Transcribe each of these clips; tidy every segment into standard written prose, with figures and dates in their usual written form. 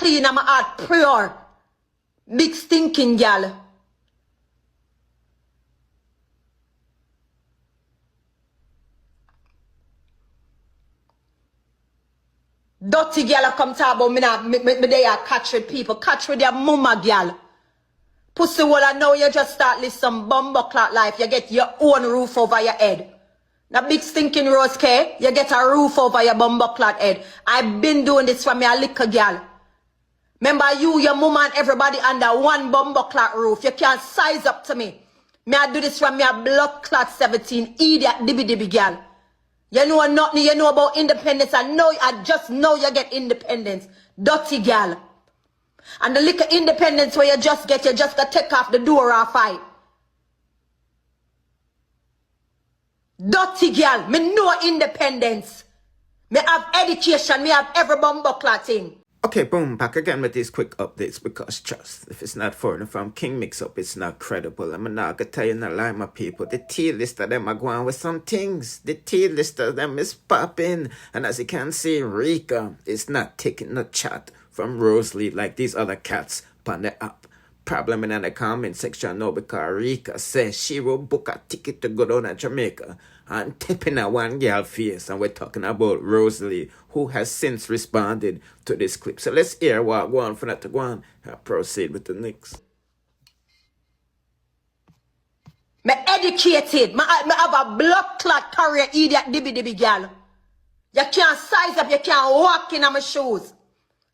clean and my heart pure. Big stinking gal. Dirty gal come talk about me they are catch with people. Catch with your mama gal. Pussy wall and now you just start live some bumbleclot life. You get your own roof over your head. Now big stinking Rose K, you get a roof over your bumbleclot head. I've been doing this for me a little gal. Remember you, your mama and everybody under one bumbleclot roof. You can't size up to me. Me I do this from me a blood clot 17 idiot dibby gal. You know nothing, you know about independence. I just know you get independence. Dirty gal. And the little independence where you just gotta take off the door or fight. Dirty girl, me know independence. Me have education, me have every bumbleclot thing. Okay, boom, back again with these quick updates because trust, if it's not foreign from Kingmixup, it's not credible. I'm not gonna tell you not lie, my people. The tier list of them are going with some things. The tier list of them is popping. And as you can see, Rika is not taking no chat from Rosealee like these other cats on the app. Problem in the comment section now because Rika says she will book a ticket to go down to Jamaica and tipping at one girl face. And we're talking about Rosealee, who has since responded to this clip. So let's hear what go on for that to go on and proceed with the next. Me educated. Me have a blood clot career idiot dibby girl. You can't size up, you can't walk in my shoes.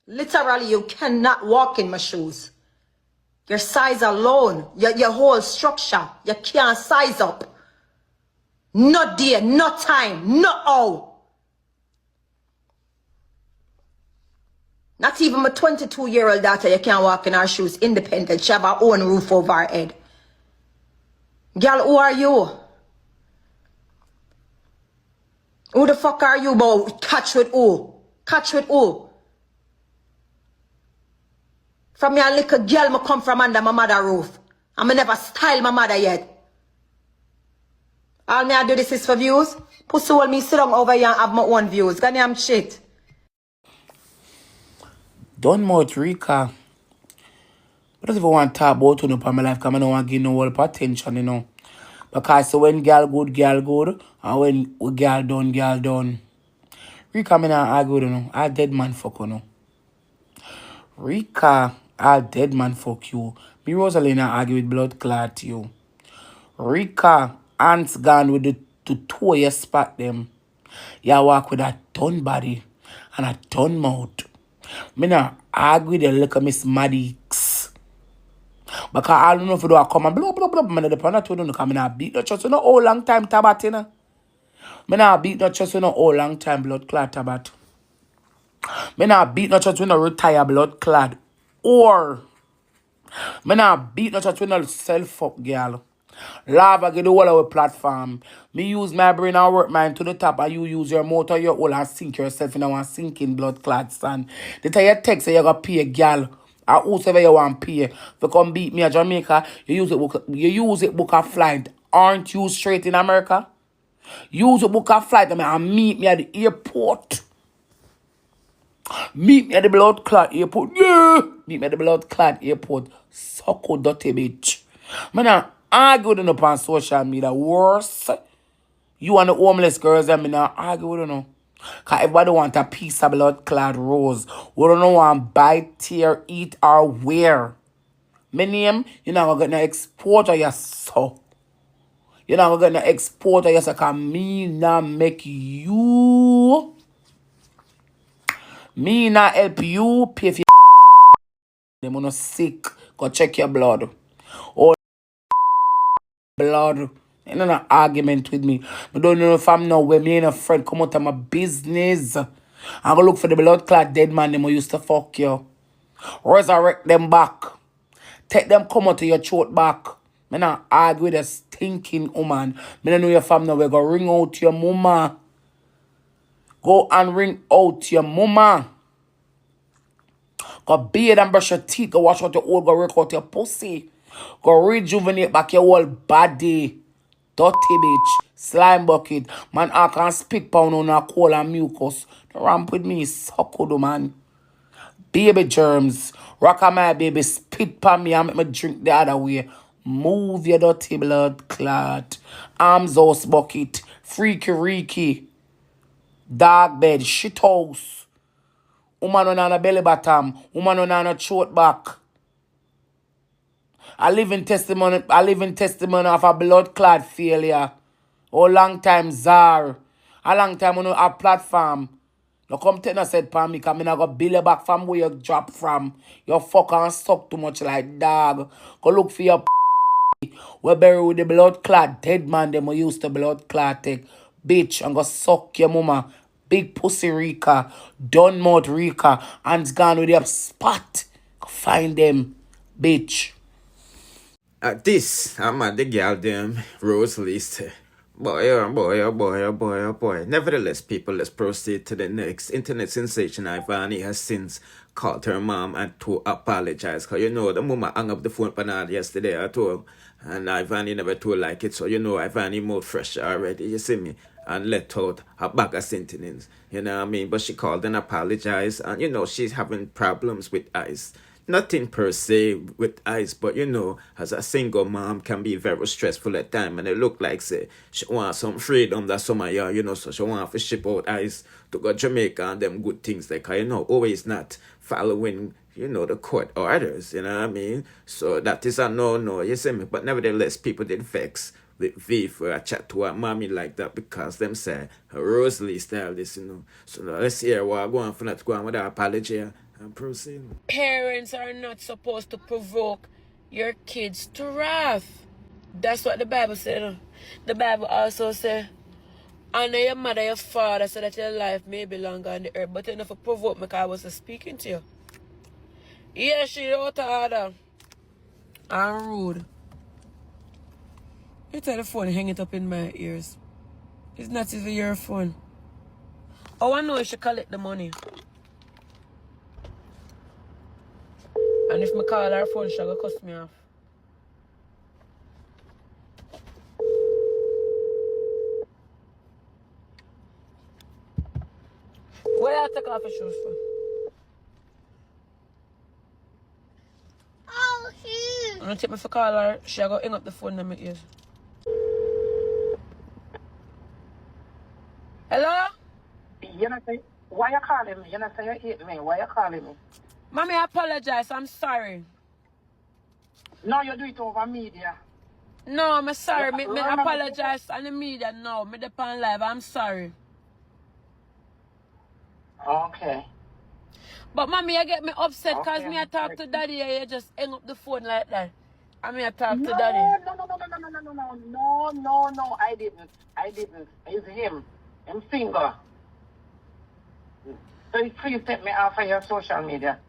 Literally, you cannot walk in my shoes. Your size alone, your whole structure, you can't size up. Not there, no time, not all. Not even my 22-year-old daughter, you can't walk in her shoes independent. She have her own roof over her head. Girl, who are you? Who the fuck are you, boy? Catch with who? Catch with who? From your little girl, me come from under my mother roof. And me never style my mother yet. All me I do this is for views. Pussy will me sit down over here and have my own views. Goddamn shit. Don't mouth Rika. I don't even want to talk about you in my life because I don't want to give no all attention, you know. Because so when girl good. And when girl done. Rika, me not argue with you, know. I dead man fuck you, know. Rika, I dead man fuck you. Me Rosealee not argue with blood clot you. Rika, ants gone with the two you spot them. You walk with a ton body and a ton mouth. Me not argue with the little Miss Maddox. Because I don't know if you do a come and blah blah blah. Man, the panda told you come and I beat the chest. You know how long time tabat, you know? Me not beat the chest. You know how long time blood clot tabat. Me not beat no church when no retire blood clad. Or me not beat no church when no self up girl. Lava get the whole of a platform. Me use my brain and work mine to the top and you use your motor, your hole and sink yourself in a sinking blood clad sand. The time you text you gotta pay a girl. Or whosoever you want pay. If you come beat me at Jamaica, you use it book a flight. Aren't you straight in America? Use a book a flight and meet me at the airport. Meet me at the blood clot airport. Yeah. Meet me at the blood clot airport. Sucko dirty bitch. Man, I argue with them on social media. Worse. You and the homeless girls and me not argue with them. Because everybody want a piece of blood clot rose. We don't want buy, tear, eat, or wear. My name, you're not going to export or your so. You're not going to export or your so. Because me not make you. Me not help you pay for your them not sick. Go check your blood. Oh, blood. You know, no argument with me. I don't know if I'm not with me and a friend come out of my business. I'm gonna look for the blood clot dead man them who used to fuck you. Resurrect them back. Take them come out to your throat back. I not argue with a stinking woman. I don't know your family. We go ring out your mama. Go and ring out your mama. Go bathe and brush your teeth. Go wash out your old. Go work out your pussy. Go rejuvenate back your whole body. Dirty bitch. Slime bucket. Man, I can spit pound on a coal and mucus. Don't ramp with me. Suck do man. Baby germs. Rock on my baby, spit pan me and make me drink the other way. Move your dirty blood clot. Arms house bucket. Freaky Reeky. Dog bed. Shit house. Woman on a belly bottom. Woman on a throat back. I live in testimony of a blood clot failure. Oh, long time czar. A long time on a platform. You come take no said pan me, cause me not go bill you back from where you drop from. You fuck and suck too much like dog. Go look for your we bury with the blood clot dead man them we used to blood clot take. Bitch and go suck your mama. Big pussy Rika. Done mouth Rika. Hands gone with your spot. Go find them. Bitch. This, I'm at the girl them, Rosealee say, boy, oh boy, oh boy, oh boy, oh boy. Nevertheless, people, let's proceed to the next. Internet sensation Ivany has since called her mom and to apologize. Because, you know, the mama hung up the phone for her yesterday at all. And Ivany never told like it. So, you know, Ivany more fresh already, you see me? And let out a bag of sentences, you know what I mean? But she called and apologized. And, you know, she's having problems with eyes. Nothing per se with eyes, but you know, as a single mom can be very stressful at times, and it look like say she want some freedom that summer year, you know, so she want to ship out eyes to go Jamaica and them good things like, you know, always not following, you know, the court orders, you know what I mean? So that is a no, you see me? But nevertheless, people did vex with V for a chat to her mommy like that because them say her Rosealee style this, you know. So now let's hear what I go on for not go on with her apology and proceed. Parents are not supposed to provoke your kids to wrath. That's what the Bible said. The Bible also said, honor your mother, your father, so that your life may be longer on the earth. But you never provoke me because I was speaking to you. Yeah, she out of order and rude. You tell the phone, hang it up in my ears. It's not even your phone. Oh, I know you should collect the money. And if me call her phone, she'll cuss me off. Where you take off your shoes for? Oh, shoot. I'm gonna take me for call her, she'll go hang up the phone in my ears. Hello? You know, say, why you calling me? You know, say you hate me. Why you calling me? Mommy, I apologize. I'm sorry. No, you do it over media. No, I'm sorry. Yeah, Me remember- apologize on the media now. Me depend live. I'm sorry. Okay. But mommy, you get me upset because Okay, me I talk I'm to sorry. daddy and you just hang up the phone like that. I mean I talk No, to daddy. no, I didn't. It's him. Him finger. So please take me off of your social media.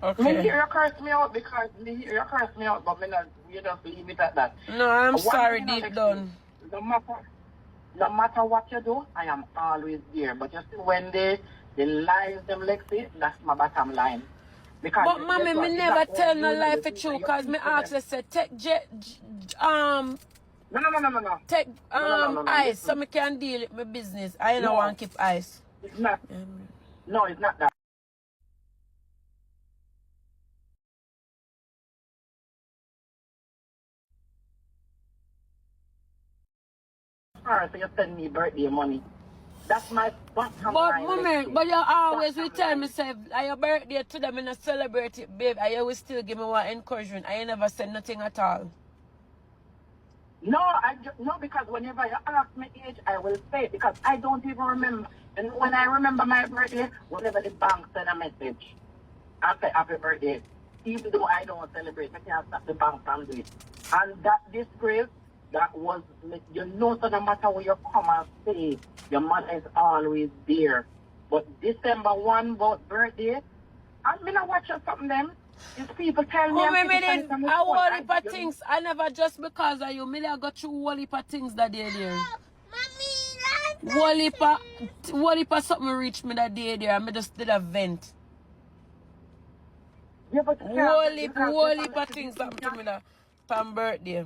Me Okay. hear you curse me out because but me not, you just leave it at that. No, I'm One sorry thing, you know, deep down. No matter what you do, I am always there. But you see, when the lies them Lexi, that's my bottom line. Because But mommy, me never tell no lie for you because me ask you say take No. take No. ice so Listen, me can deal with my business. I don't No. want to keep ice. it's not. No, it's not that. So you send me birthday money. That's my bottom But line. mommy, Lexi. but you always will Bottom tell line. me say on your birthday to them and I celebrate it, babe. And you will still give me one encouragement. I never said nothing at all. No, no, because whenever you ask me age, I will say it because I don't even remember. And when I remember my birthday, whenever the bank send a message, I say happy birthday. Even though I don't celebrate, I can't stop the bank from doing it. And that disgrace, that was, you know, so no matter where you come and say, your mother is always there. But December 1, about birthday, I'm going to watch you something them. If people tell me, Mommy, I'm me people did tell me, a whole I- heap of things. I never just because of you. Me I got through a whole heap of things that day there. Whole heap of something reached me that day there. And me just did a vent. Yeah, but you Whole can't- heap you can't- of things happened to me that on birthday.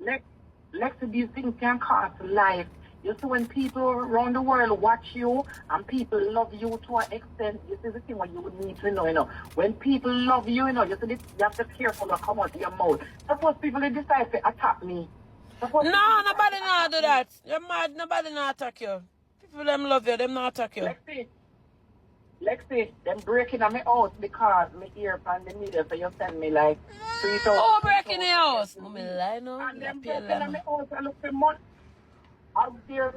Next to these things can cost life. You see, when people around the world watch you and people love you to an extent, this is the thing what you would need to know, you know. When people love you, you know, you have to be careful what come out of your mouth. Suppose people they decide to attack me. No, nobody not do that. You're mad, nobody not attack you. People them love you, them not attack you. Lexi, them breaking on my house because me ear from the media, so you send me like 3,000. Oh, breaking the house. Mommy lie no. And them breaking on my house, I look for money. Out there,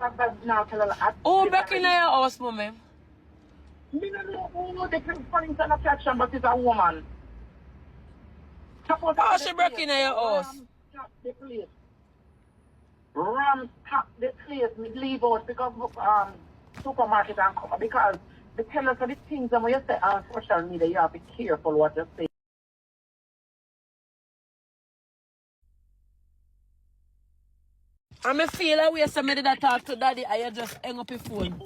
now tell her. Oh, breaking in your house, mommy. Me don't know who they can find an attraction, but it's a woman. Oh, she breaking in your house. Tap the place. Tap the place. Me leave out because supermarket and come because they tell us the things that when you say on social media, you have to be careful what you say. I feel like we somebody that talk to daddy and you just hang up your phone.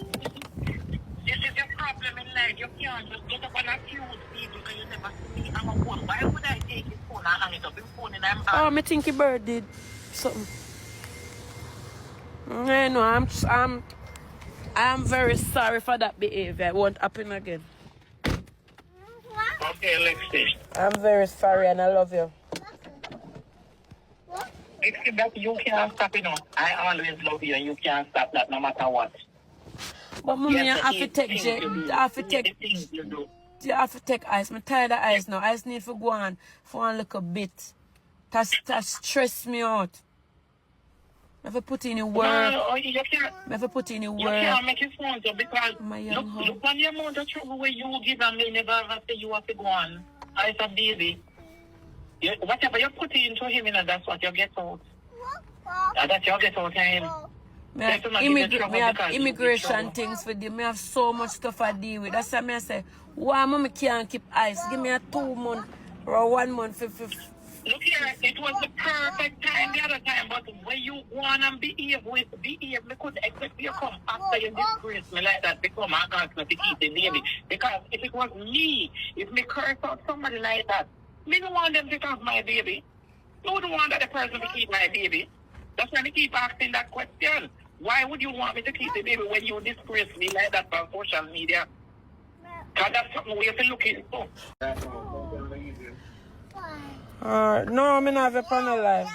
This is your problem in life. You can't just get up and accuse people because you never see me on my phone. Why would I take his phone and hang it up? His phone in my hand. Oh, me think your bird did something. I know, I'm very sorry for that behavior. It won't happen again. Okay, Lexi. I'm very sorry and I love you. It's that you can't stop, you know. I always love you and you can't stop that no matter what. But mommy, you have to take you have to take ice. I'm tired of ice now. Ice need to go on for a little bit. That stress me out. I have to put in the work. No, you can't. I have to put in the work. You can't make it fun so because look look on the amount of trouble where you give and they never ever say you have to go on. Ice a baby. Whatever you put into him, you know, that's what you get out. That's you get out of him. Me have immigration things for them. Me have so much stuff I deal with. That's why I say, why mommy can't keep ice? Give me a 2 month or 1 month. Look here, it was the perfect time the other time, but when you want to behave, me could expect you come after you disgrace me like that, become a ask me to keep the baby. Because if it was me, if me curse out somebody like that, me don't want them to have my baby. You don't want that person to keep my baby. That's why I keep asking that question. Why would you want me to keep the baby when you disgrace me like that on social media? Because that's something we have to look into. No, I'm not have a panel life.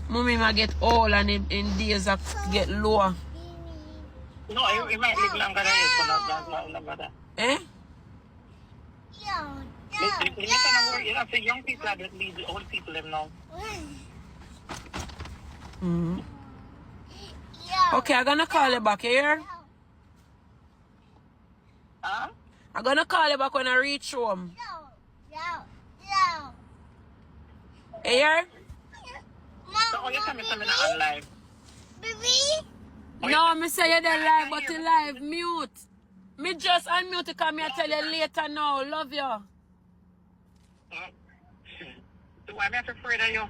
Mommy might get old and in days I get lower. No, it might live longer than you, so not longer than. Eh? You know, the young people are just leave the old people them now. Mm-hmm. Okay, I'm gonna call you back here. Huh? I'm gonna call you back when I reach home. Here? So, you tell me something on live. No, me say you're there live, but you live mute. Me just unmute to come here tell you later now. Love you. So why am I afraid of you?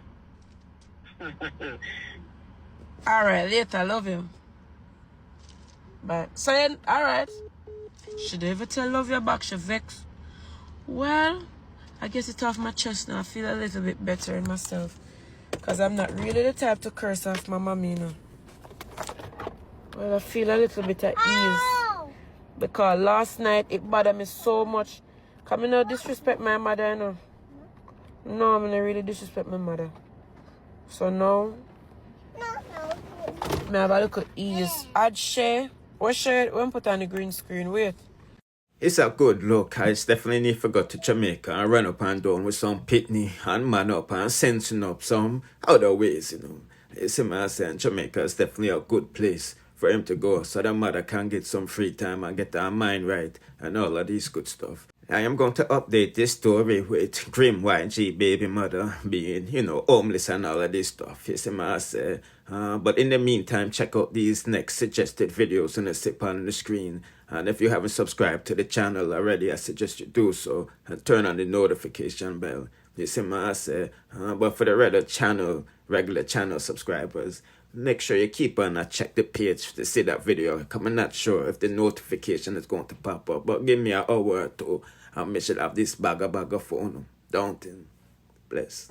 Alright, later. Love you. Bye. So, alright. Should I ever tell love you back? She vex. Well, I guess it's off my chest now. I feel a little bit better in myself. Because I'm not really the type to curse off my mommy, you know. Well, I feel a little bit at ease. Because last night, it bothered me so much. Because I don't disrespect my mother, you know. No, I don't really disrespect my mother. So now, I have a little ease. Add share. What share? When put on the green screen? Wait. It's a good look. I definitely need to go to Jamaica and run up and down with some pitney and man up and sensing up some other ways, you know. You see me saying Jamaica is definitely a good place for him to go so that mother can get some free time and get her mind right and all of these good stuff. I am going to update this story with Grim YG baby mother being, homeless and all of this stuff. You see what I say? But in the meantime, check out these next suggested videos on the sip on the screen. And if you haven't subscribed to the channel already, I suggest you do so and turn on the notification bell. You see what I say? But for the regular channel subscribers, make sure you keep on and check the page to see that video. I'm not sure if the notification is going to pop up, but give me an hour or two and we should have this bag of phone. Don't it? Bless.